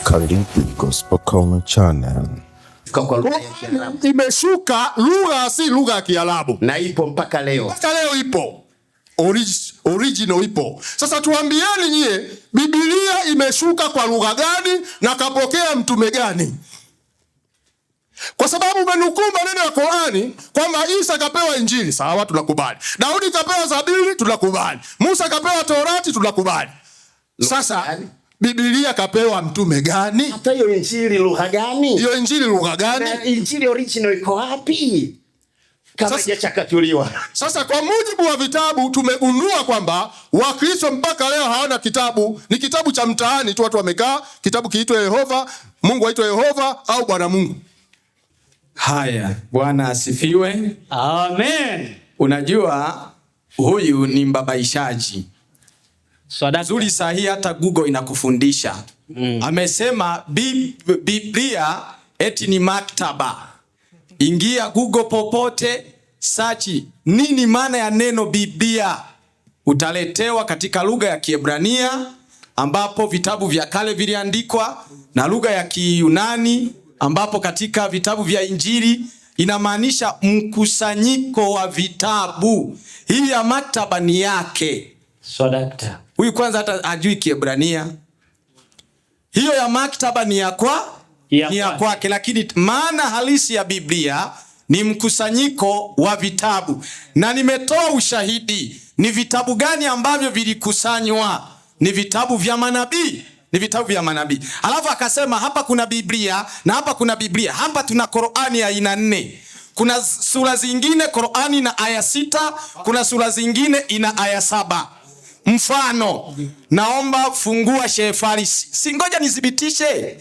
Karibu Gospel Corner Channel. Imeshuka lugha si lugha ya Kiarabu na ipo mpaka leo. Mpaka leo ipo. Original ipo. Sasa tuambieni nyie, Biblia imeshuka kwa lugha gani na kapokea mtume gani? Kwa sababu umenukuu maneno ya Qur'ani kwamba Isa kapewa Injili, sawa, tunakubali. Daudi kapewa Zaburi, tunakubali. Musa kapewa Torati, tunakubali. Sasa Biblia kapewa mtume gani? Hata hiyo Injili lugha gani? Hiyo Injili lugha gani? Na Injili original iko wapi? Kama haijachakachuliwa. Sasa kwa mujibu wa vitabu tumegundua kwamba Wakristo mpaka leo hawana kitabu. Ni kitabu cha mtaani tu, watu wamekaa, kitabu kiitwa Yehova, Mungu aitwa Yehova au Bwana Mungu. Haya, Bwana asifiwe. Amen. Unajua huyu ni mbabaishaji. Zuri sahihi, hata Google inakufundisha. Amesema Biblia eti ni maktaba. Ingia Google popote, search nini maana ya neno Biblia. Utaletewa katika lugha ya Kiebrania ambapo vitabu vya kale viliandikwa, na lugha ya Kiyunani ambapo katika vitabu vya Injili inamaanisha mkusanyiko wa vitabu. Hii ya maktaba ni yake. Swadakta. Huyu kwanza hata hajui Kiebrania. Hiyo ya maktaba ni ya kwake, lakini maana halisi ya Biblia ni mkusanyiko wa vitabu. Na nimetoa ushahidi. Ni vitabu gani ambavyo vilikusanywa? Ni vitabu vya manabii. Ni vitabu vya manabii. Alafu akasema hapa kuna Biblia na hapa kuna Biblia. Hapa tuna Qur'ani ya aina 4. Kuna sura zingine Qur'ani na aya 6, kuna sura zingine ina aya 7. Mfano, naomba fungua Sheikh Faris. Singoja nithibitishe.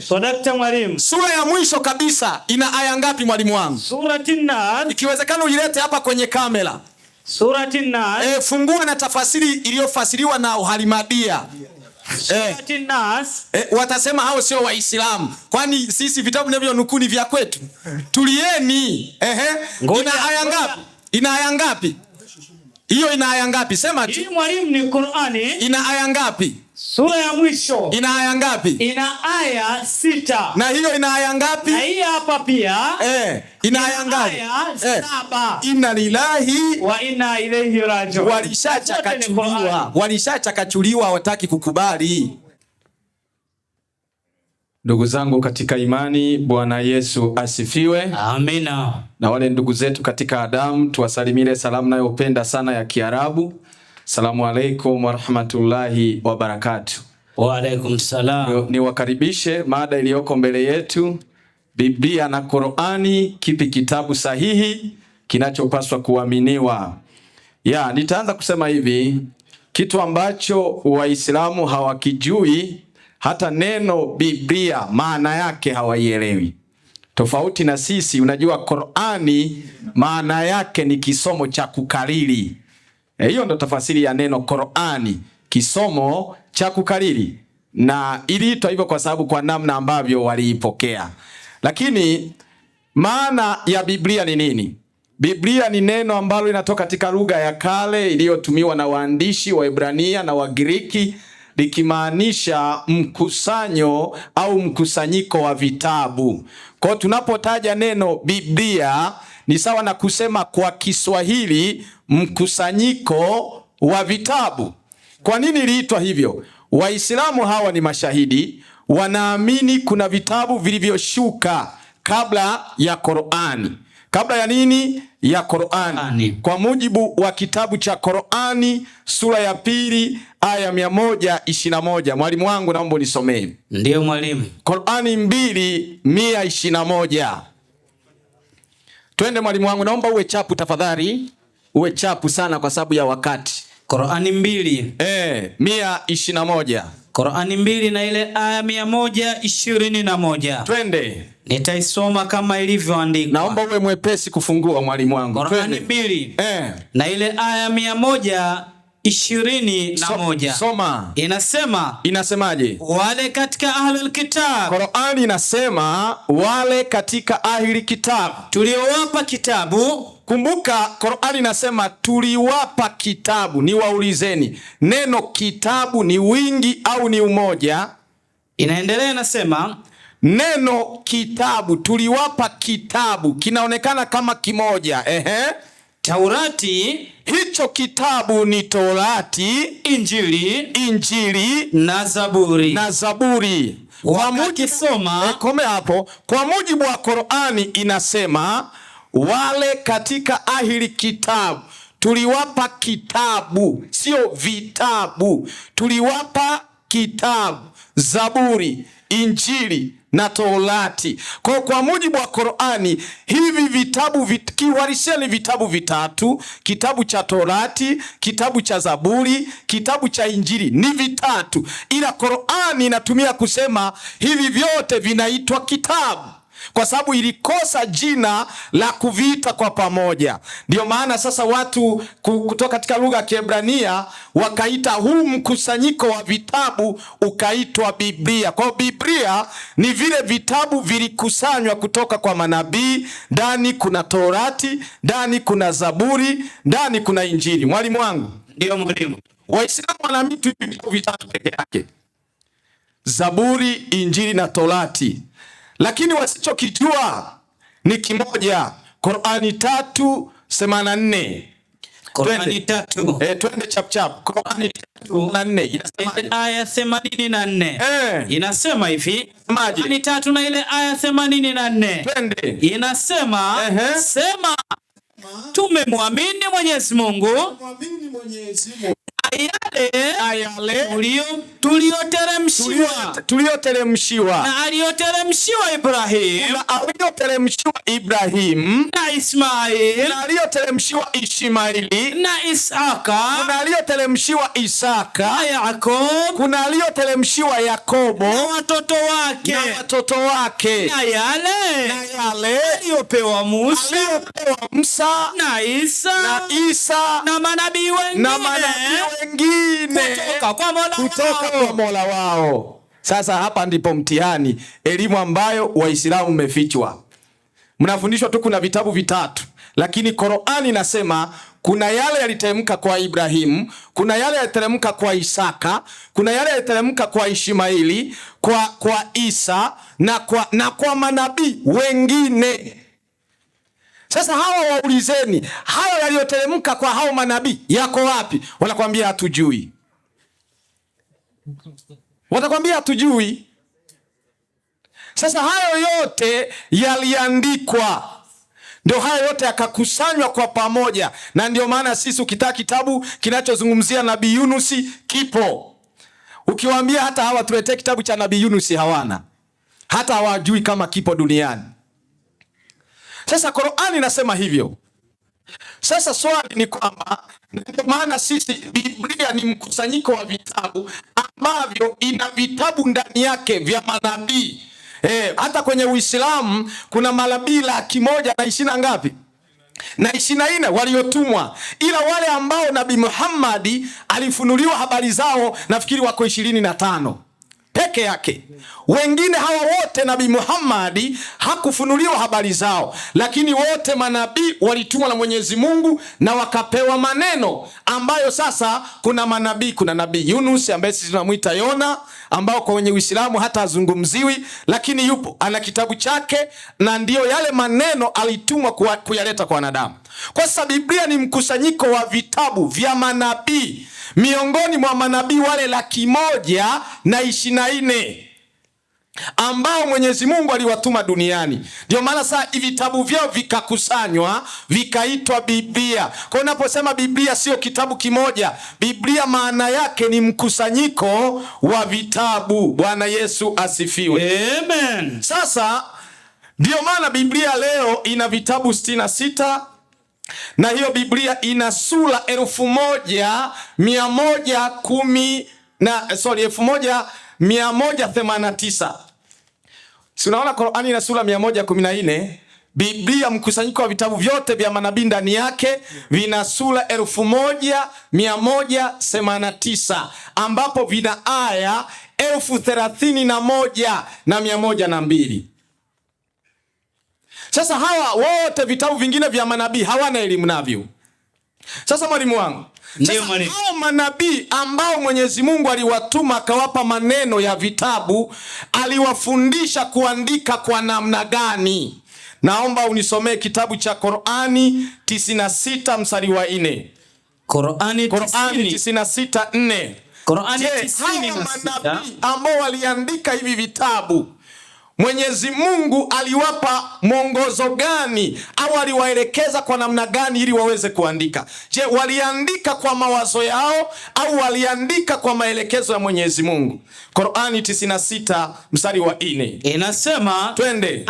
Swadakta mwalimu. Sura ya mwisho kabisa ina aya ngapi mwalimu wangu? Surati Nas. Ikiwezekana ulilete hapa kwenye kamera. Surati Nas. Fungua na tafasiri iliyofasiriwa na Uhalimadia. Surati Nas. Watasema hao sio Waislamu. Kwani sisi vitabu navyo nukuni vya kwetu? Tulieni. Ina aya ngapi? Ina aya ngapi? Hiyo ina aya ngapi? Sema tu. Hii mwalimu ni Qur'ani. Ina aya ngapi? Sura ya mwisho. Ina aya ngapi? Ina aya 6. Na hiyo ina aya ngapi? Na hii hapa pia. Ina aya ngapi? Aya 7. Inna lillahi wa inna ilaihi raji'un. Walishachakachuliwa, hawataki kukubali. Ndugu zangu katika imani, Bwana Yesu asifiwe. Amina. Na wale ndugu zetu katika Adamu, tuwasalimie salamu nayopenda sana ya Kiarabu. Salamu alaikum wa rahmatullahi wa barakatuh. Wa alaikum salam. Niwakaribishe mada iliyoko mbele yetu, Biblia na Qur'ani, kipi kitabu sahihi kinachopaswa kuaminiwa? Nitaanza kusema hivi, kitu ambacho Waislamu hawakijui, hata neno Biblia maana yake hawaielewi. Tofauti na sisi, unajua Qur'ani maana yake ni kisomo cha kukariri. Hiyo ndo tafasiri ya neno Qur'ani, kisomo cha kukariri. Na iliitwa hivyo kwa sababu kwa namna ambavyo waliipokea. Lakini maana ya Biblia ni nini? Biblia ni neno ambalo linatoka katika lugha ya kale iliyotumiwa na waandishi wa Ibrania na Wagiriki, likimaanisha mkusanyo au mkusanyiko wa vitabu. Kwa tunapotaja neno Biblia ni sawa na kusema kwa Kiswahili mkusanyiko wa vitabu. Kwa nini iliitwa hivyo? Waislamu hawa ni mashahidi, wanaamini kuna vitabu vilivyoshuka kabla ya Qur'ani. Kabla ya nini? Ya Qur'ani. Kwa mujibu wa kitabu cha Qur'ani sura ya 2 aya 121. Mwalimu wangu naomba unisomee. Ndio mwalimu. Qur'ani 2:121. Twende mwalimu wangu, naomba uwe chapu tafadhali. Uwe chapu sana kwa sababu ya wakati. Qur'ani 2. 121. Qur'ani 2 na ile aya 121. Twende. Nitaisoma kama ilivyoandikwa. Naomba uwe mwepesi kufungua mwalimu wangu. Qur'ani 2. Na ile aya 121. Soma. Inasemaje? Wale katika ahlul kitab. Qur'ani inasema wale katika ahli kitab tuliowapa kitabu. Kumbuka Qur'ani inasema tuliwapa kitabu. Niwaulizeni, neno kitabu ni wingi au ni umoja? Inaendelea nasema, neno kitabu, tuliwapa kitabu, kinaonekana kama kimoja. Taurati, hicho kitabu ni Torati, Injili na Zaburi. Wakisoma kome hapo, kwa mujibu wa Qur'ani inasema wale katika ahili kitabu tuliwapa kitabu, sio vitabu. Tuliwapa kitabu, Zaburi, Injili na Torati. Kwa mujibu wa Qur'ani, hivi vitabu kiuhalisia ni vitabu vitatu: kitabu cha Torati, kitabu cha Zaburi, kitabu cha Injili. Ni vitatu, ila Qur'ani inatumia kusema hivi vyote vinaitwa kitabu, kwa sababu ilikosa jina la kuviita kwa pamoja. Ndio maana sasa watu kutoka katika lugha ya Kiebrania wakaita huu mkusanyiko wa vitabu ukaitwa Biblia. Kwa Biblia ni vile vitabu vilikusanywa kutoka kwa manabii. Ndani kuna Torati, ndani kuna Zaburi, ndani kuna Injili. Mwalimu wangu. Ndio mwalimu. Waislamu wanaamini vitabu vitatu peke yake: Zaburi, Injili na Torati. Lakini wasichokijua ni kimoja. Qur'ani 3:84. Qur'ani 3. Twende chap chap. Qur'ani 3:84 inasema aya 84. Inasema hivi. Qur'ani 3 na ile aya 84. Twende. Inasema sema tumemwamini Mwenyezi Mungu. Ayale tulioteremshiwa na aliyoteremshiwa Ibrahim na Ismail na aliyoteremshiwa Ishmaili na Isaka na aliyoteremshiwa Isaka na Yakob kuna aliyoteremshiwa Yakobo na watoto wake na yale aliyopewa Musa na Isa na manabii wengine kutoka kwa Mola wao. Sasa hapa ndipo mtihani, elimu ambayo Waislamu mmefichwa. Mnafundishwa tu kuna vitabu vitatu, lakini Qur'ani inasema kuna yale yaliteremka kwa Ibrahimu, kuna yale yaliteremka kwa Isaka, kuna yale yaliteremka kwa Ishmaili, kwa Isa na kwa manabii wengine. Sasa hawa waulizeni, hayo yaliyoteremka kwa hao manabii yako wapi? Wanakwambia hatujui. Watakwambia hatujui. Sasa hayo yote yaliandikwa, ndio hayo yote yakakusanywa kwa pamoja, na ndio maana sisi ukitaka kitabu kinachozungumzia Nabii Yunusi kipo. Ukiwaambia hata hawa tuletee kitabu cha Nabii Yunusi hawana, hata hawajui kama kipo duniani. Sasa Qur'ani inasema hivyo. Sasa swali ni kwamba, ndio maana sisi Biblia ni mkusanyiko wa vitabu ambavyo ina vitabu ndani yake vya manabii. Hata kwenye Uislamu kuna manabii 120 ngapi? Na 24 waliotumwa, ila wale ambao Nabii Muhammad alifunuliwa habari zao nafikiri wako 25 peke yake. Wengine hawa wote Nabii Muhammad hakufunuliwa habari zao, lakini wote manabii walitumwa na Mwenyezi Mungu na wakapewa maneno ambayo sasa kuna manabii, kuna Nabii Yunus ambaye sisi tunamuita Yona, ambao kwa wenye Uislamu hata azungumziwi, lakini yupo, ana kitabu chake, na ndiyo yale maneno alitumwa kuyaleta kwa wanadamu. Kwa sasa Biblia ni mkusanyiko wa vitabu vya manabii, miongoni mwa manabii wale 124 ambao Mwenyezi Mungu aliwatuma duniani. Ndio maana sasa vitabu vyao vikakusanywa vikaitwa Biblia. Kwa unaposema Biblia sio kitabu kimoja, Biblia maana yake ni mkusanyiko wa vitabu. Bwana Yesu asifiwe. Amen. Sasa ndio maana Biblia leo ina vitabu 66, na hiyo Biblia ina sura 1189. Si unaona Qur'ani ina sura 114, Biblia mkusanyiko wa vitabu vyote vya manabii ndani yake vina sura 1189, ambapo vina aya 31,102. Sasa hawa wote vitabu vingine vya manabii hawana elimu navyo. Sasa mwalimu wangu, Sasa hao manabii ambao Mwenyezi Mungu aliwatuma akawapa maneno ya vitabu, aliwafundisha kuandika kwa namna gani? Naomba unisomee kitabu cha Qur'ani 96 mstari wa 4. Qur'ani 96:4. Qur'ani hao manabii ambao waliandika hivi vitabu, Mwenyezi Mungu aliwapa mwongozo gani au aliwaelekeza kwa namna gani ili waweze kuandika? Je, waliandika kwa mawazo yao au waliandika kwa maelekezo ya Mwenyezi Mungu? Qur'ani 96 mstari wa 4 inasema, twende,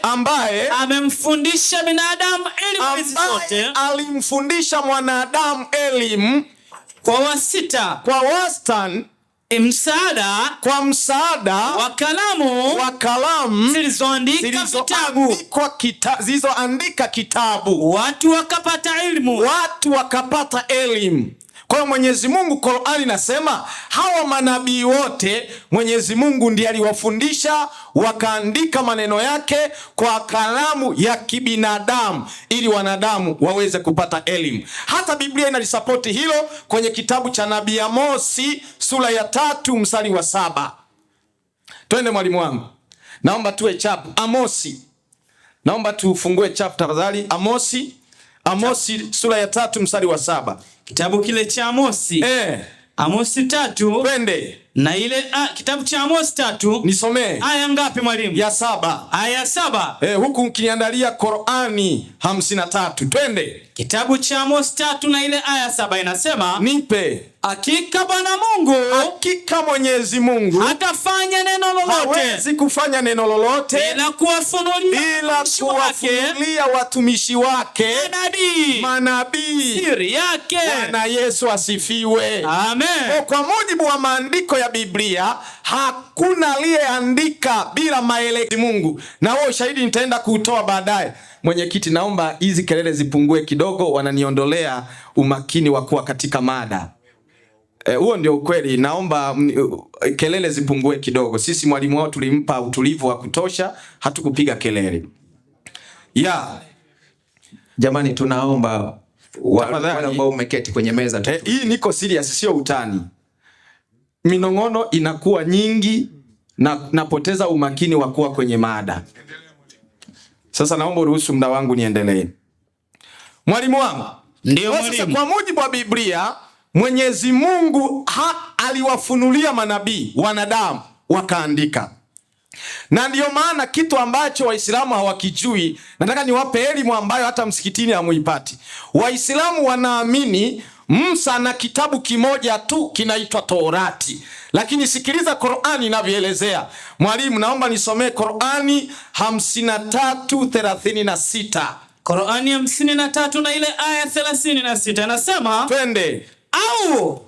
ambaye amemfundisha binadamu elimu hizi zote, alimfundisha mwanadamu elimu kwa wasita, kwa wastani, kwa msaada wa kalamu zilizoandika kitabu, watu wakapata elimu. Kwa hiyo Mwenyezi Mungu, Qur'ani nasema hawa manabii wote Mwenyezi Mungu ndiye aliwafundisha, wakaandika maneno yake kwa kalamu ya kibinadamu ili wanadamu waweze kupata elimu. Hata Biblia inalisapoti hilo kwenye kitabu cha Nabii Amosi sura ya 3 mstari wa 7. Twende mwalimu wangu. Naomba tuwe chapu. Amosi. Naomba tufungue chapu tafadhali. Amosi sura ya 3 mstari wa 7. Kitabu kile cha Amosi. Amosi 3. Twende. Na ile kitabu cha Amosi 3. Nisomee. Aya ngapi mwalimu? Ya 7. Aya 7. Huku ukiniandalia Qur'ani 53. Twende. Kitabu cha Amosi 3 na ile aya 7 inasema, nipe. Hakika Bwana Mungu, hakika Mwenyezi Mungu hatafanya neno lolote, hawezi kufanya neno lolote ila kuwafunulia watumishi wake manabii siri yake. Na Yesu asifiwe. Amen. Kwa mujibu wa maandiko ya Biblia, hakuna aliyeandika bila maelekezo Mungu, na huo ushahidi nitaenda kuutoa baadaye. Mwenyekiti, naomba hizi kelele zipungue kidogo, wananiondolea umakini wa kuwa katika mada. Huo ndio ukweli, naomba kelele zipungue kidogo. Sisi mwalimu wao tulimpa utulivu wa kutosha, hatukupiga kelele. Jamani, tunaomba wale ambao umeketi kwenye meza tu. Hii niko serious, sio utani. Minong'ono inakuwa nyingi na napoteza umakini wa kuwa kwenye mada. Sasa naomba uruhusu muda wangu niendelee. Mwalimu wangu. Ndio mwalimu. Sasa kwa mujibu wa Biblia, Mwenyezi Mungu aliwafunulia manabii wanadamu wakaandika. Na ndio maana kitu ambacho Waislamu hawakijui, nataka niwape elimu ambayo hata msikitini hamuipati. Waislamu wanaamini Musa na kitabu kimoja tu kinaitwa Torati. Lakini sikiliza Qur'ani inavyoelezea. Mwalimu, naomba nisomee Qur'ani 53:36. Qur'ani 53 na ile aya 36 inasema, twende. Au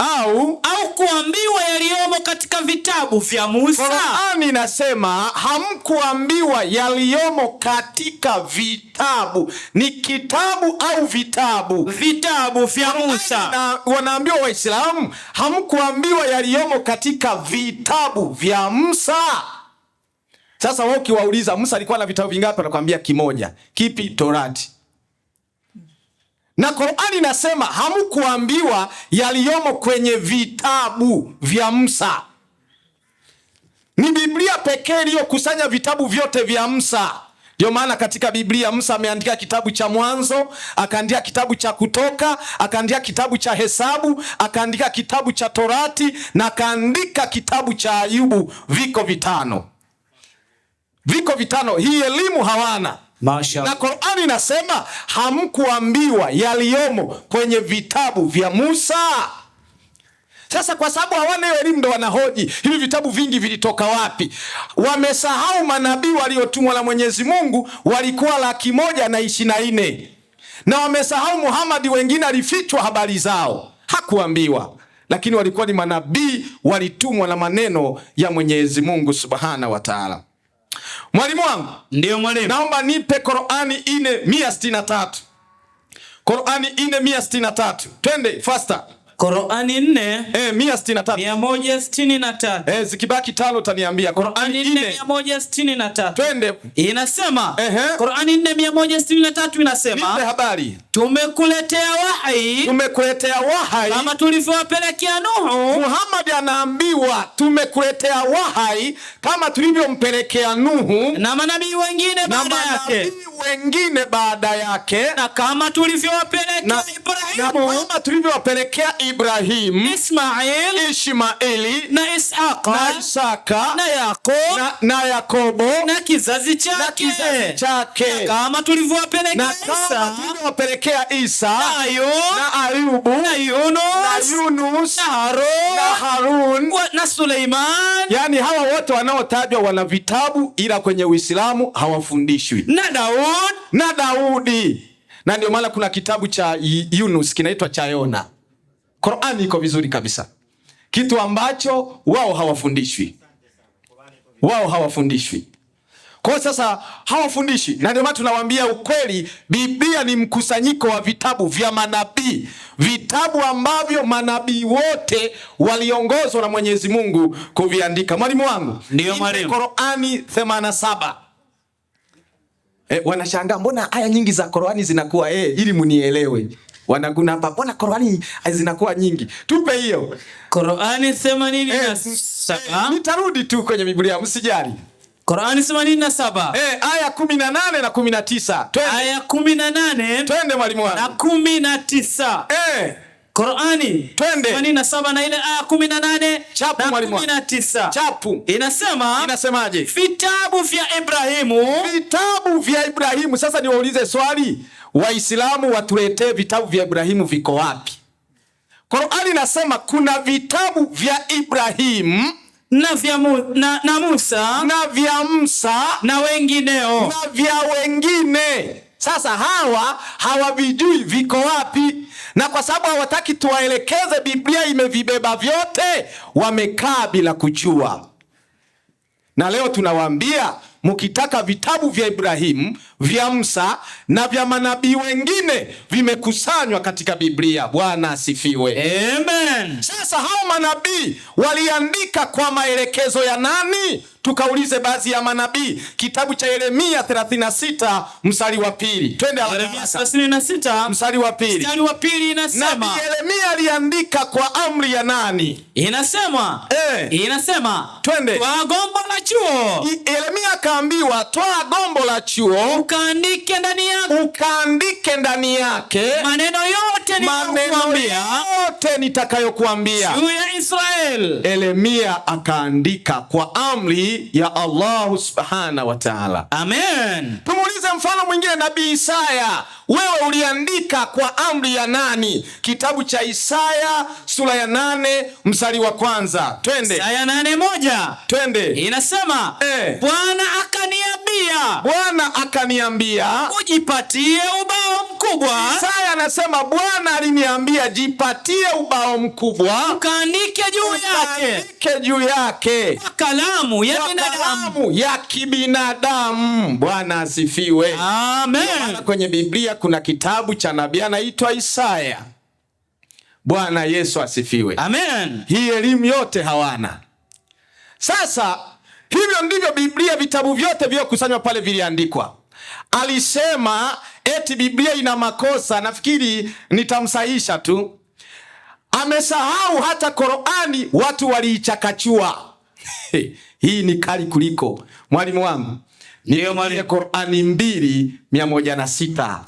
kuambiwa yaliyomo katika vitabu vya Musa. Qur'ani inasema hamkuambiwa yaliyomo katika vitabu. Ni kitabu au vitabu? Vitabu vya Musa. Na wanaambiwa Waislamu hamkuambiwa yaliyomo katika vitabu vya Musa. Sasa wao ukiwauliza Musa alikuwa na vitabu vingapi, anakuambia kimoja. Kipi? Torati. Na Qur'ani inasema hamkuambiwa yaliyomo kwenye vitabu vya Musa. Ni Biblia pekee iliyokusanya vitabu vyote vya Musa. Ndio maana katika Biblia Musa ameandika kitabu cha Mwanzo, akaandika kitabu cha Kutoka, akaandika kitabu cha Hesabu, akaandika kitabu cha Torati na akaandika kitabu cha Ayubu. Viko vitano. Hii elimu hawana. Mashallah. Na Qur'ani inasema hamkuambiwa yaliyomo kwenye vitabu vya Musa. Sasa kwa sababu hawana hiyo elimu ndo wanahoji hivi vitabu vingi vilitoka wapi? Wamesahau manabii waliotumwa na Mwenyezi Mungu walikuwa 124. Na wamesahau Muhammad wengine alifichwa habari zao. Hakuambiwa. Lakini walikuwa ni manabii walitumwa na maneno ya Mwenyezi Mungu Subhanahu wa Ta'ala. Mwalimu wangu. Ndio mwalimu. Naomba nipe Qur'ani 4:163. Qur'ani 4:163. Twende faster. Qur'ani 4 163 163. Zikibaki 5 utaniambia. Qur'ani 4 163. twende. Inasema Qur'ani 4 inasema nipe habari. Tumekuletea wahai kama tulivyowapelekea Nuhu. Muhammad anaambiwa tumekuletea wahai kama tulivyompelekea Nuhu na manabii wengine baada yake, na kama tulivyowapelekea Ibrahim, Ismaili na Isaka na Yakobo na kizazi chake, kama tulivyowapelekea Isa na Ayubu na Yunus na Harun na Suleiman. Yani hawa wote wanaotajwa wana vitabu, ila kwenye Uislamu hawafundishwi. Na Daudi. Na ndio maana kuna kitabu cha Yunus kinaitwa cha Yona. Qur'ani iko vizuri kabisa, kitu ambacho wao hawafundishwi. Kwa sasa hawafundishi, na ndio maana tunawaambia ukweli, Biblia ni mkusanyiko wa vitabu vya manabii, vitabu ambavyo manabii wote waliongozwa na Mwenyezi Mungu kuviandika. Mwalimu wangu, ndio mwalimu. Qur'ani 87. Wanashangaa mbona aya nyingi za Qur'ani zinakuwa ili munielewe. Wanaguna hapa, mbona Qur'ani zinakuwa nyingi? Tupe hiyo. Qur'ani 87. Nitarudi tu kwenye Biblia, msijali. Qur'ani 87. Aya 18 na 19. Twende. Aya 18. Twende mwalimu wangu. Na 19. Qur'ani 87 na ile aya 18 chapu na 19. Chapu. Inasemaje? Vitabu vya Ibrahimu. Sasa niwaulize swali, Waislamu watuletee vitabu vya Ibrahimu viko wapi? Qur'ani inasema kuna vitabu vya Ibrahimu na Musa na wengineo na vya wengine. Sasa hawa hawavijui viko wapi, na kwa sababu hawataki tuwaelekeze, Biblia imevibeba vyote, wamekaa bila kujua. Na leo tunawaambia, mkitaka vitabu vya Ibrahimu, vya Musa na vya manabii wengine vimekusanywa katika Biblia. Bwana asifiwe. Amen. Sasa hao manabii waliandika kwa maelekezo ya nani? Tukaulize baadhi ya manabii. Kitabu cha Yeremia 36 mstari wa 2. Twende Yeremia 36 mstari wa 2. Mstari wa 2 inasema, Nabii Yeremia aliandika kwa amri ya nani? Inasema twende. Toa gombo la chuo. Yeremia akaambiwa toa gombo la chuo, ukaandike ndani yake maneno yote nitakayokuambia juu ya Israeli. Yeremia akaandika kwa amri ya Allah subhanahu wa ta'ala. Amen. Tumuulize mfano mwingine, nabii Isaya, wewe uliandika kwa amri ya nani? Kitabu cha Isaya sura ya 8 mstari wa 1. Twende. Isaya 8:1. Twende. Inasema Bwana akaniambia ujipatie ubao mkubwa. Isaya anasema Bwana aliniambia jipatie ubao mkubwa, ukaandike juu yake kwa kalamu ya kibinadamu. Bwana asifiwe. Amen. Kwenye Biblia kuna kitabu cha nabii anaitwa Isaya. Bwana Yesu asifiwe. Amen. Hii elimu yote hawana. Sasa hivyo ndivyo Biblia, vitabu vyote viliyokusanywa pale viliandikwa. Alisema eti Biblia ina makosa, nafikiri nitamsahisha tu. Amesahau hata Qur'ani watu waliichakachua. Hii ni kali kuliko. Mwalimu wangu, ndio mwalimu. Qur'ani 2:106.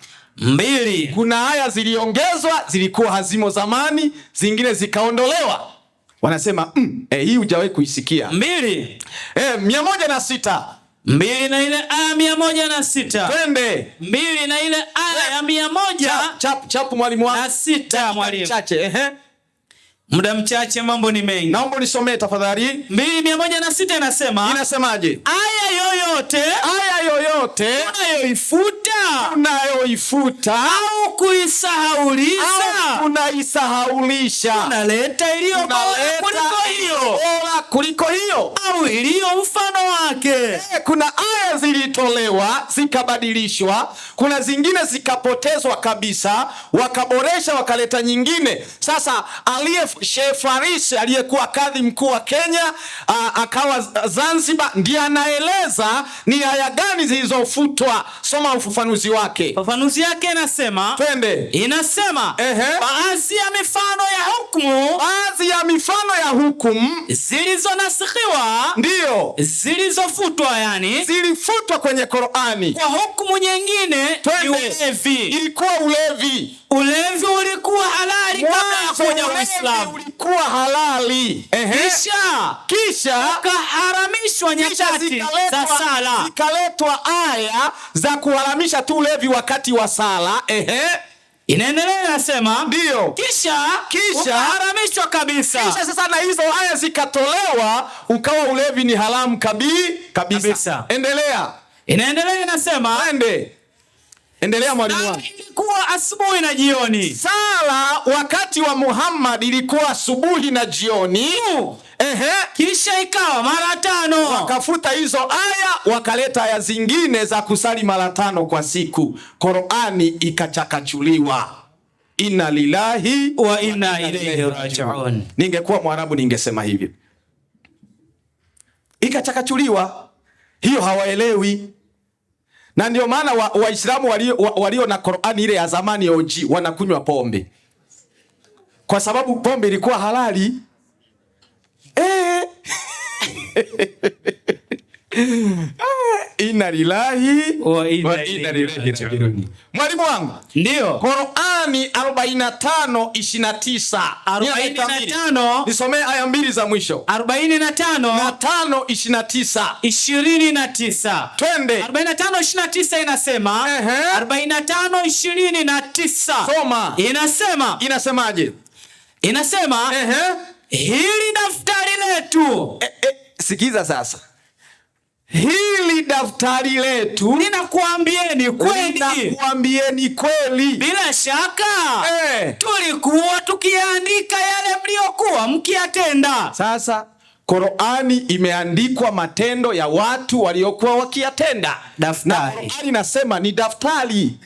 Kuna aya ziliongezwa, zilikuwa hazimo zamani, zingine zikaondolewa. Wanasema hii hujawahi kuisikia. 106. 2 na ile aya 106. Twende. 2 na ile aya ya 100. Chapu mwalimu wangu. Na 6 mwalimu. Chache. Muda mchache, mambo ni mengi. Naomba nisomee tafadhali. 2:106 inasema. Inasemaje? Aya yoyote unayoifuta au kuisahaulisha unaleta iliyo bora kuliko hiyo au iliyo mfano wake. Kuna aya zilitolewa zikabadilishwa, kuna zingine zikapotezwa kabisa, wakaboresha wakaleta nyingine. Sasa Sheikh Faris aliyekuwa kadhi mkuu wa Kenya akawa Zanzibar, ndiye anaeleza ni aya gani zilizofutwa. Soma ufafanuzi wake. Ufafanuzi yake inasema, twende. Inasema baadhi ya mifano ya hukumu zilizonasikhiwa, ndio zilizofutwa, yani zilifutwa kwenye Qur'ani. Kwa hukumu nyingine ni ulevi. Ilikuwa ulevi. Ulevi ulikuwa halali kabla ya kuja Uislamu. Ulikuwa halali. Kisha ukaharamishwa nyakati za sala. Zikaletwa aya za kuharamisha tu ulevi wakati wa sala. Inaendelea inasema, ndio. Kisha ukaharamishwa kabisa. Kisha sasa na hizo aya zikatolewa, ukawa ulevi ni haramu kabisa. Endelea. Inaendelea inasema, endelea mwalimu wangu. Ilikuwa asubuhi na jioni. Sala wakati wa Muhammad ilikuwa asubuhi na jioni. Kisha ikawa mara 5. Wakafuta hizo aya, wakaleta aya zingine za kusali mara 5 kwa siku. Qur'ani ikachakachuliwa. Inna lillahi wa inna ilayhi raji'un. Ningekuwa Mwarabu ningesema hivyo. Ikachakachuliwa. Hiyo hawaelewi. Na ndio maana Waislamu walio na Qur'ani ile ya zamani OG wanakunywa pombe. Kwa sababu pombe ilikuwa halali. Inna lillahi wa inna ilaihi raji'un. Mwalimu wangu, ndio. Qur'ani 45:29. 45. Nisomee aya mbili za mwisho. 45 na 5:29. 29. Twende. 45:29 inasema, 45:29. Soma. Inasemaje? Inasema, hili daftari letu. Sikiza sasa. Hili daftari letu ninakuambieni kweli, bila shaka tulikuwa tukiandika yale mliokuwa mkiyatenda. Sasa Qur'ani imeandikwa matendo ya watu waliokuwa wakiyatenda. Daftari. Qur'ani inasema ni daftari.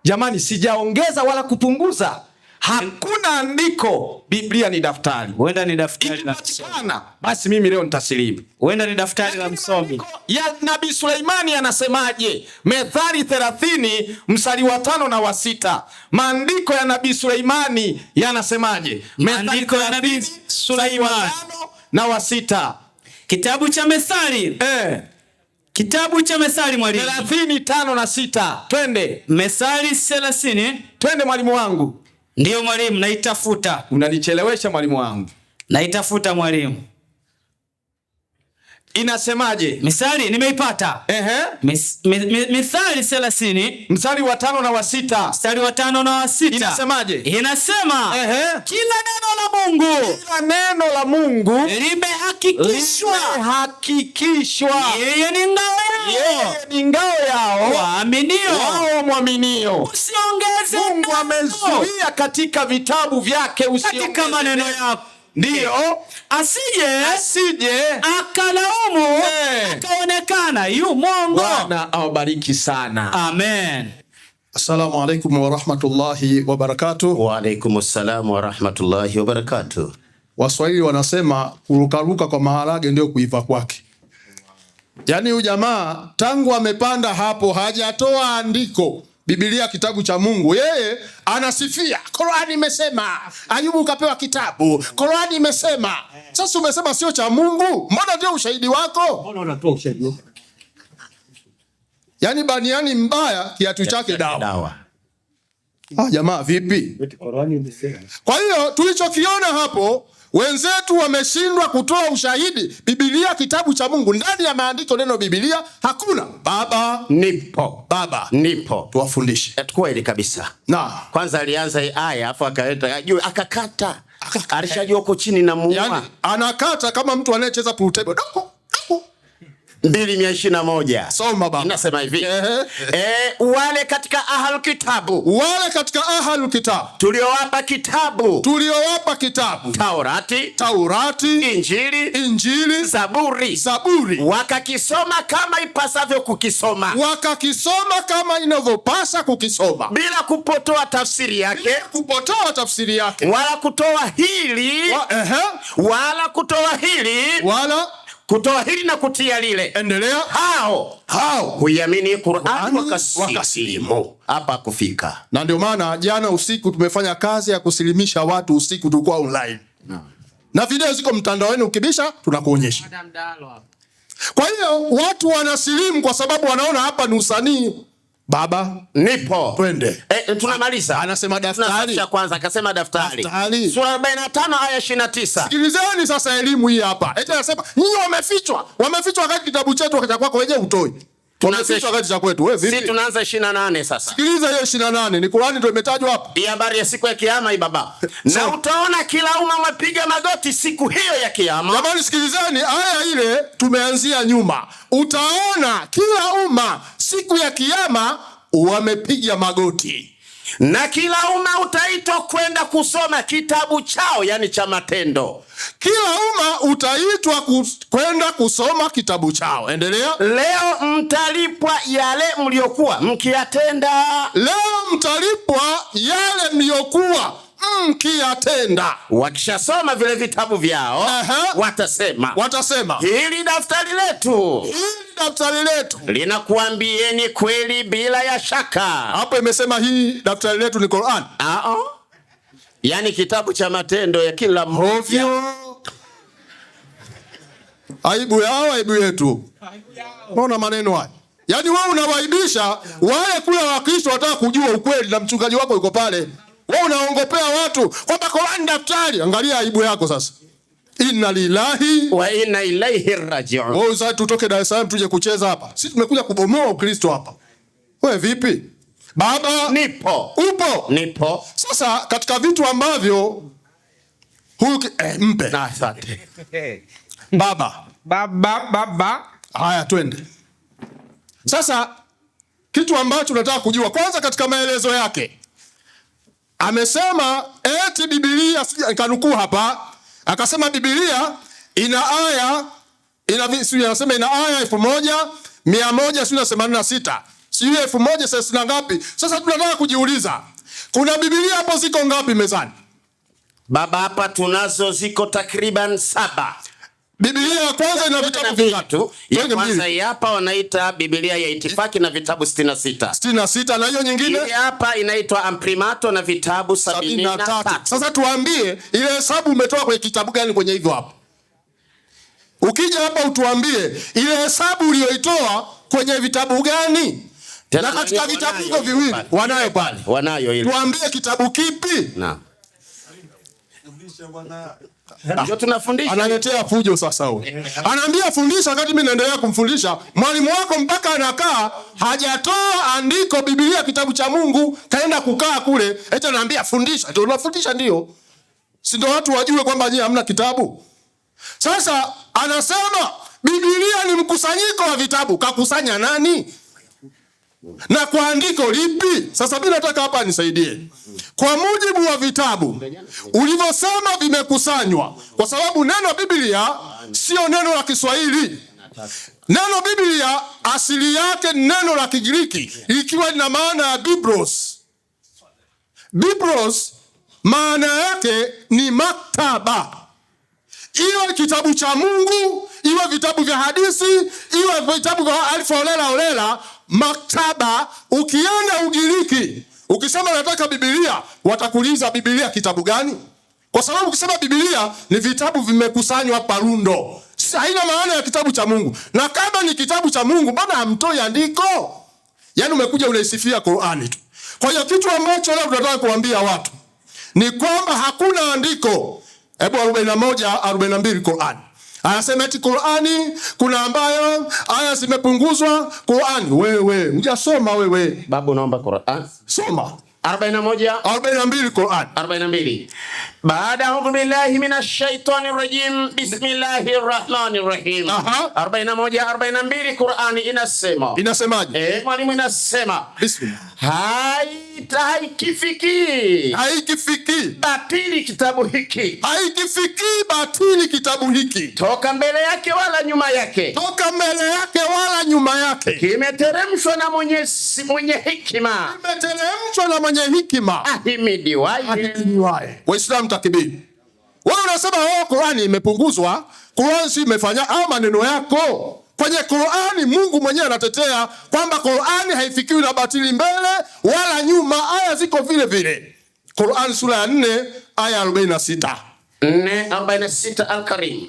Jamani, sijaongeza wala kupunguza. Hakuna andiko. Biblia ni daftari. Huenda ni daftari la msomi. Basi mimi leo nitasilimu. Huenda ni daftari la msomi. Ya Nabii Suleimani anasemaje? Methali 30 mstari wa 5 na wa 6. Maandiko ya Nabii Suleimani yanasemaje? Maandiko ya Nabii Suleimani na wa 6. Kitabu cha Methali. Kitabu cha Methali mwalimu. 30:5 na 6. Twende. Methali 30. Twende mwalimu wangu. Ndio mwalimu, naitafuta. Unanichelewesha mwalimu wangu. Naitafuta mwalimu. Inasemaje? Mithali nimeipata. Mithali 30 mstari wa 5 na wa 6. Mstari wa 5 na wa 6. Inasemaje? Inasema, kila neno la Mungu limehakikishwa. Yeye ni ngao yao waaminio. Usiongeze. Mungu amezuia katika vitabu vyake katika maneno yako. Ndio. Asije akalaumu akaonekana yu mwongo. Bwana awabariki sana. Amen. Assalamu alaikum wa rahmatullahi wa barakatuh. Wa alaikum assalam wa rahmatullahi wa barakatuh. Waswahili wanasema kurukaruka kwa maharage ndio kuiva kwake. Yaani huyu jamaa tangu amepanda hapo hajatoa andiko. Biblia kitabu cha Mungu, yeye anasifia. Qur'ani imesema, Ayubu kapewa kitabu. Qur'ani imesema. Sasa umesema sio cha Mungu? Mbona ndio ushahidi wako? Mbona unatoa ushahidi wako? Yaani baniani mbaya kiatu chake dawa. Jamaa vipi? Kwa hiyo tulichokiona hapo, wenzetu wameshindwa kutoa ushahidi. Biblia kitabu cha Mungu, ndani ya maandiko neno Biblia hakuna. Baba nipo. Tuwafundishe. Kweli kabisa. Na kwanza alianza aya afu akaleta juu akakata. Alishajua uko chini na muua. Yani anakata kama mtu anayecheza pool table. 2:21. Soma baba. Inasema hivi. Wale katika ahlul kitabu. Wale katika ahlul kitabu. Tuliowapa kitabu. Tuliowapa kitabu. Taurati. Injili. Zaburi. Wakakisoma kama ipasavyo kukisoma. Wakakisoma kama inavyopasa kukisoma. Bila kupotoa tafsiri yake. Wala kutoa hili. Wala kutoa hili na kutia lile. Endelea. Hao huiamini Qur'an wakasilimu. Hapa kufika. Na ndio maana jana usiku tumefanya kazi ya kusilimisha watu usiku, tulikuwa online. Na video ziko mtandaoni, ukibisha tunakuonyesha. Kwa hiyo watu wanasilimu kwa sababu wanaona hapa ni usanii. Baba, nipo. Twende. Tunamaliza. Anasema daftari. Kwanza akasema daftari. Sura 45 aya 29. Sikilizeni sasa elimu hii hapa. Eti anasema nyinyi wamefichwa. Wamefichwa wakati kitabu chetu wakati kwako wenyewe utoi. Tunafichwa wakati cha kwetu. Wewe vipi? Sisi tunaanza 28 sasa. Sikiliza hiyo 28. Ni Qur'ani ndio imetajwa hapa. Hii habari ya siku ya kiyama hii baba. Na utaona kila umma wapiga magoti siku hiyo ya kiyama. Jamani sikilizeni aya ile tumeanzia nyuma. Utaona kila umma siku ya kiyama wamepiga magoti. Na kila umma utaitwa kwenda kusoma kitabu chao, yani cha matendo. Kila umma utaitwa kwenda kusoma kitabu chao. Endelea. Leo mtalipwa yale mliokuwa mkiyatenda. Wakishasoma vile vitabu vyao, watasema hili daftari letu linakuambieni kweli bila ya shaka. Hapo imesema hii daftari letu ni Qur'an. Yani kitabu cha matendo ya kila mmoja. Aibu yao, aibu yetu. Unaona maneno haya? Yani wewe unawaibisha wale kule wa Kristo wataka kujua ukweli na mchungaji wako yuko pale. Wewe unaongopea watu kwamba Qur'an daftari. Angalia aibu yako sasa. Inna lillahi wa inna ilaihi raji'un. Wewe sasa tutoke Dar es Salaam tuje kucheza hapa. Sisi tumekuja kubomoa Ukristo hapa. Wewe vipi? Baba, nipo. Upo? Nipo. Sasa katika vitu ambavyo huyu mpe. Asante. Baba. Haya twende. Sasa kitu ambacho nataka kujua kwanza katika maelezo yake. Amesema eti Biblia, kanukuu hapa, akasema Biblia ina aya anasema ina aya 1186. Sio 1000 ngapi? Sasa tunataka kujiuliza, kuna Biblia hapo ziko ngapi mezani? Baba, hapa tunazo ziko takriban 7. Biblia ya kwanza ina vitabu vingapi? Ya kwanza hapa wanaita Biblia ya Itifaki na vitabu 66. 66 na hiyo nyingine? Hii hapa inaitwa Amprimato na vitabu 73. Sasa tuambie ile hesabu umetoa kwenye kitabu gani kwenye hivyo hapo? Ukija hapa utuambie ile hesabu uliyoitoa kwenye vitabu gani? Na katika vitabu hivyo viwili wanayo pale. Wanayo ile. Tuambie kitabu kipi? Naam. Ndio tunafundisha. Analetea fujo sasa huyo. Anaambia fundisha wakati mimi naendelea kumfundisha. Mwalimu wako mpaka anakaa hajatoa andiko Biblia kitabu cha Mungu, kaenda kukaa kule, eti anaambia fundisha. Ndio unafundisha ndio. Si ndio watu wajue kwamba nyinyi hamna kitabu. Sasa anasema Biblia ni mkusanyiko wa vitabu. Kakusanya nani? Na kwa andiko lipi? Sasa mimi nataka hapa nisaidie. Kwa mujibu wa vitabu ulivyosema vimekusanywa, kwa sababu neno Biblia sio neno la Kiswahili. Neno Biblia asili yake ni neno la Kigiriki ikiwa ina maana ya Biblos. Biblos maana yake ni maktaba. Iwe kitabu cha Mungu, iwe vitabu vya hadithi, iwe vitabu vya alfa olela, maktaba. Ukienda Ugiriki, ukisema nataka Biblia, watakuuliza Biblia kitabu gani? Kwa sababu ukisema Biblia ni vitabu vimekusanywa parundo. Haina maana ya kitabu cha Mungu. Na kama ni kitabu cha Mungu, mbona hamtoi andiko? Yaani umekuja unaisifia Qur'ani tu. Kwa hiyo kitu ambacho leo tunataka kuambia watu ni kwamba hakuna andiko. Hebu 41:42 Qur'an. Anasema eti Qur'ani kuna ambayo aya zimepunguzwa. Qur'ani wewe hujasoma wewe. Babu naomba Qur'an. Soma. 41:42 Qur'an. 42. baada audhu billahi minash shaitani rajim bismillahir rahmanir rahim. 41 42 Qur'ani inasema. Inasemaje? Mwalimu inasema. Bismillah. Haikifiki batili kitabu hiki. Haikifiki batili kitabu hiki. Toka mbele yake wala nyuma yake. Toka mbele yake wala nyuma yake. Kimeteremshwa na mwenye hikima. Kimeteremshwa na mwenye hikima. Ahimidiwaye. Waislamu takbir. Wewe unasema Qur'ani imepunguzwa, Qur'ani si imefanya au maneno yako. Kwenye Qur'ani Mungu mwenyewe anatetea kwamba Qur'ani haifikiwi na batili mbele wala nyuma, aya ziko vile vile. Qur'an sura ya 4 aya 46. 4:46 Al-Karim.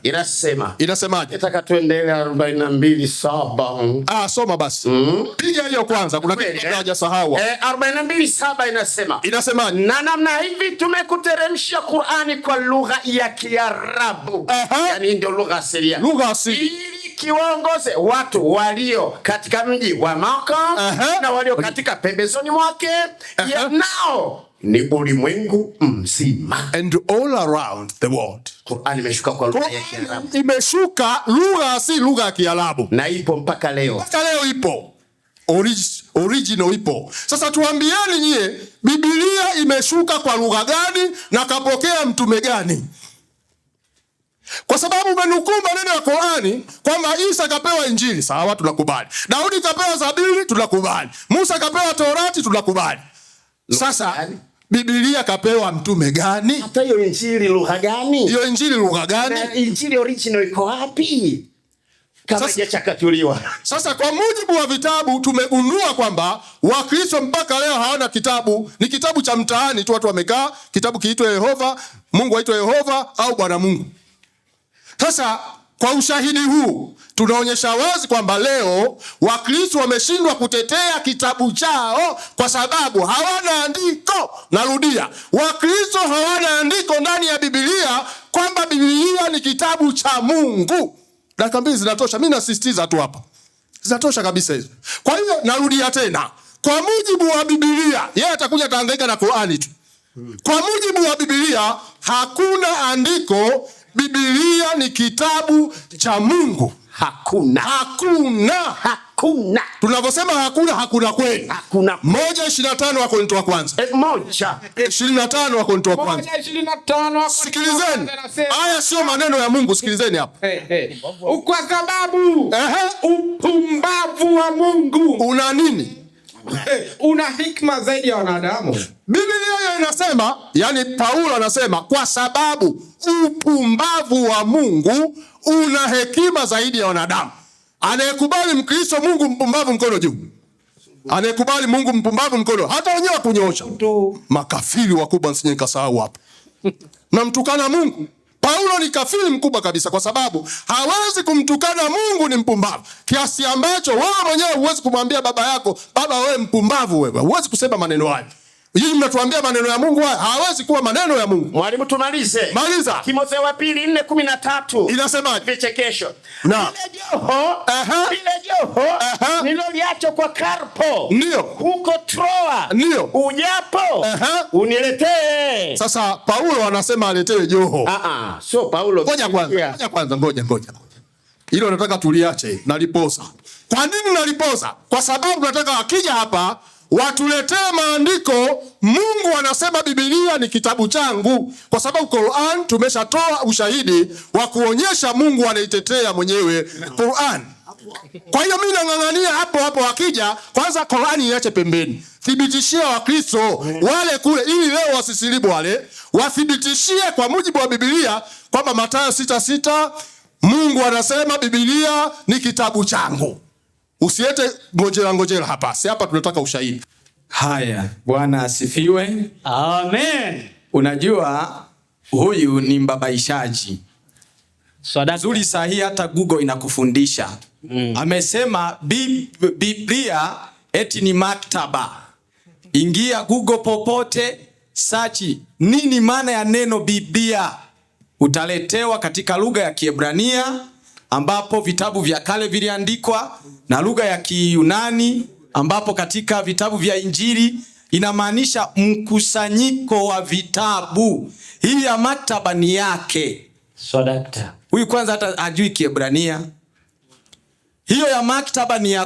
Inasema. Inasemaje? Nataka tuendelee 42:7. Soma basi. Piga hiyo kwanza, kuna kitu hajasahau. 42:7 inasema. Inasemaje? Na namna hivi tumekuteremsha Qur'ani kwa lugha ya Kiarabu. Yaani ndio lugha asilia. Lugha asili. Kiwaongoze watu walio katika mji wa Maka na walio katika pembezoni mwake, nao ni ulimwengu mzima. And all around the world. Qur'an imeshuka kwa lugha ya Kiarabu. Imeshuka lugha si lugha ya Kiarabu. Na ipo mpaka leo. Mpaka leo ipo. Original ipo. Sasa tuambieni nyie, Biblia imeshuka kwa lugha gani na kapokea mtume gani? Kwa sababu umenukuu maneno ya Qur'ani kwamba Isa kapewa Injili, sawa, tunakubali. Daudi kapewa Zaburi, tunakubali. Musa kapewa Torati, tunakubali. Sasa Biblia kapewa mtume gani? Hata hiyo Injili lugha gani? Hiyo Injili lugha gani? Na Injili original iko wapi? Kama haijachakatuliwa. Sasa kwa mujibu wa vitabu tumegundua kwamba Wakristo mpaka leo hawana kitabu, ni kitabu cha mtaani tu, watu wamekaa, kitabu kiitwa Yehova, Mungu aitwa Yehova au Bwana Mungu. Sasa kwa ushahidi huu tunaonyesha wazi kwamba leo Wakristo wameshindwa kutetea kitabu chao kwa sababu hawana andiko. Narudia, Wakristo hawana andiko ndani ya Biblia kwamba Biblia ni kitabu cha Mungu. Dakika mbili zinatosha, mimi nasisitiza tu hapa. Zinatosha kabisa hizo. Kwa hiyo narudia tena, kwa mujibu wa Biblia, yeye atakuja atahangaika na Qur'ani tu. Kwa mujibu wa Biblia hakuna andiko Biblia ni kitabu cha Mungu. Hakuna. Tunavyosema hakuna kweli. 1:25 wa Korinto wa kwanza. 1:25 wa Korinto wa kwanza. Sikilizeni. Haya sio maneno ya Mungu, sikilizeni hapa. Kwa sababu upumbavu wa Mungu una nini? Una hikma zaidi ya wanadamu. Biblia inasema, yani Paulo anasema kwa sababu upumbavu wa Mungu una hekima zaidi ya wanadamu. Anayekubali Mkristo Mungu mpumbavu mkono juu. Anayekubali Mungu mpumbavu mkono, hata wenyewe kunyosha. Makafiri wakubwa nsije nikasahau hapa. Na mtukana Mungu. Paulo ni kafiri mkubwa kabisa kwa sababu hawezi kumtukana Mungu ni mpumbavu. Kiasi ambacho wewe mwenyewe huwezi kumwambia baba yako, baba wewe mpumbavu wewe. Huwezi kusema maneno hayo. Yeye mnatuambia maneno ya Mungu haya, hawezi kuwa maneno ya Mungu. Mwalimu tumalize. Maliza. Timotheo wa 2:4-13. Inasemaje? Vichekesho. Na Lile joho niloliacho kwa Karpo. Ndio. Huko Troa. Ndio. Ujapo. Uniletee. Sasa Paulo anasema aletewe joho. Sio Paulo. Ngoja. Hilo nataka tuliache, naliposa. Kwa nini naliposa? Kwa sababu nataka akija hapa watuletee maandiko. Mungu anasema Biblia ni kitabu changu, kwa sababu Qur'an tumeshatoa ushahidi wa kuonyesha Mungu anaitetea mwenyewe Qur'an. Kwa hiyo mimi nang'ang'ania hapo wakija, kwanza Qur'an iache pembeni. Thibitishia Wakristo wale kule, ili leo wasisilibu wale, wathibitishie kwa mujibu wa Biblia kwamba Mathayo 6:6 Mungu anasema Biblia ni kitabu changu. Usiete ngojera hapa. Si hapa tunataka ushahidi. Haya, Bwana asifiwe. Amen. Unajua huyu ni mbabaishaji. Nzuri sahihi hata Google inakufundisha. Amesema Biblia eti ni maktaba. Ingia Google popote, search nini maana ya neno Biblia. Utaletewa katika lugha ya Kiebrania ambapo vitabu vya kale viliandikwa, na lugha ya Kiyunani ambapo katika vitabu vya Injili inamaanisha mkusanyiko wa vitabu. Hii ya maktaba ni yake. Swadakta. Huyu kwanza hata ajui Kiebrania. Hiyo ya maktaba ni ya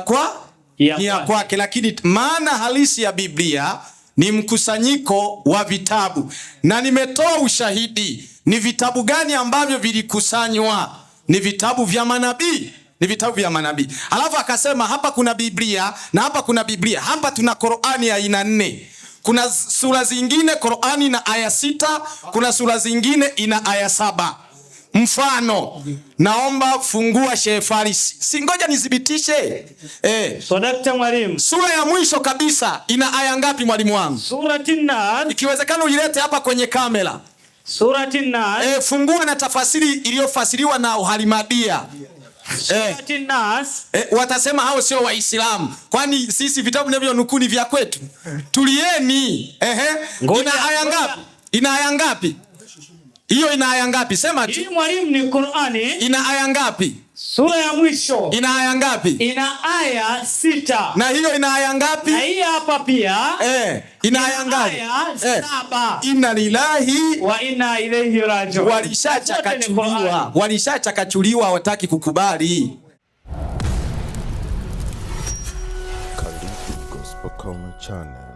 kwake, lakini maana halisi ya Biblia ni mkusanyiko wa vitabu. Na nimetoa ushahidi. Ni vitabu gani ambavyo vilikusanywa? Ni vitabu vya manabii. Ni vitabu vya manabii. Alafu akasema hapa kuna Biblia na hapa kuna Biblia. Hapa tuna Qur'ani ya aina 4. Kuna sura zingine Qur'ani na aya 6, kuna sura zingine ina aya 7. Mfano, naomba fungua Sheikh Faris. Si ngoja nithibitishe. Swadakta mwalimu. Sura ya mwisho kabisa ina aya ngapi mwalimu wangu? Surati Nas. Ikiwezekana uilete hapa kwenye kamera. Surati Nas. Fungua na tafasiri iliyofasiriwa na Uhalimadia. Surati Nas. Watasema hao sio Waislamu. Kwani sisi vitabu tunavyonukuu ni vya kwetu? Tulieni. Ina aya ngapi? Ina aya ngapi? Hiyo ina aya ngapi? Sema tu. Hii mwalimu ni Qur'ani. Ina aya ngapi? Sura ya mwisho. Ina aya ngapi? Ina aya 6. Na hiyo ina aya ngapi? Na hii hapa pia. Ina aya ngapi? Aya 7. Inna lillahi wa inna ilayhi raji'un. Walishachakachuliwa, hawataki kukubali. Karibu Gospel Corner Channel.